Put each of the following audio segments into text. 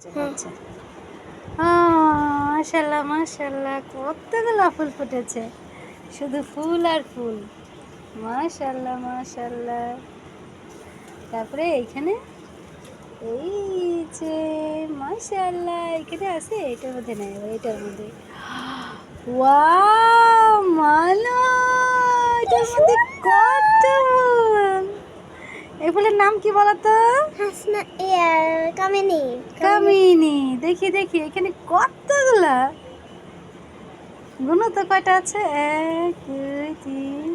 আচ্ছা মাশাল্লাহ মাশাল্লাহ, কতগুলো ফুল ফুটেছে, শুধু ফুল আর ফুল। মাশাল্লাহ মাশাল্লাহ। তারপরে এইখানে এই যে মাশাল্লাহ, এখানে আছে, এটার মধ্যে নেই, এটার মধ্যে। ওয়াও মালো, এটার মধ্যে কত ফুল! এই ফুলের নাম কি বলতো? কামিনী। কামিনী। দেখি দেখি এখানে কতগুলা, গুনো তো কয়টা আছে? 1 2 3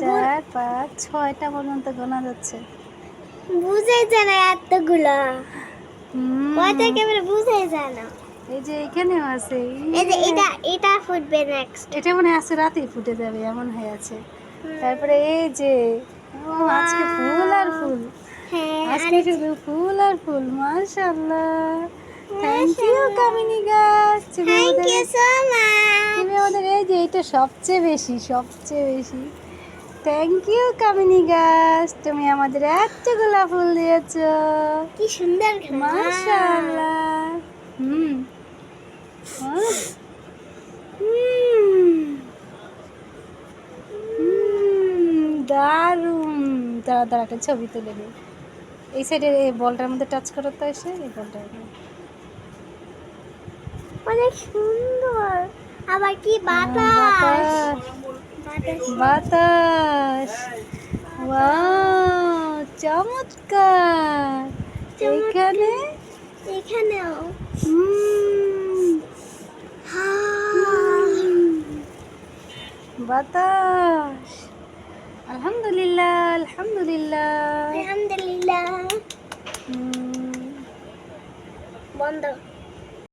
4 5 6টা পর্যন্ত গোনা যাচ্ছে। বুঝাই যায় না এতগুলা, কয়টা হুম, ক্যামেরা বুঝাই যায় না। এই যে এখানেও আছে। এই যে এটা ফুটবে নেক্সট। এটা মনে আছে রাতেই ফুটে যাবে এমন হয়ে আছে। তারপরে এই যে আজকে ফুল আর ফুল, হ্যাঁ, আজকে শুধু ফুল আর ফুল। মাশাআল্লাহ, থ্যাংক ইউ কামিনী গাছ। Thank you so much. তুমি আমাদের এই যে এটা সবচেয়ে বেশি থ্যাংক ইউ কামিনী গাছ, তুমি আমাদের এতগুলা ফুল দিয়েছো। কি সুন্দর ঘ্রাণ। মাশাআল্লাহ। হুম হুম, দারুণ। দাঁড়া দাঁড়া, একটা ছবি তুলে নিই। এই সাইডে এই বলটার মধ্যে টাচ করো তো, এসে এই বলটা। অনেক সুন্দর। আবার কি বাতাস। বাতাস। ওয়াও চমৎকার। এইখানে এখানেও বাতাস। আলহামদুলিল্লাহ আলহামদুলিল্লাহ। আলহামদুলিল্লাহ। হুম। বন্ধ।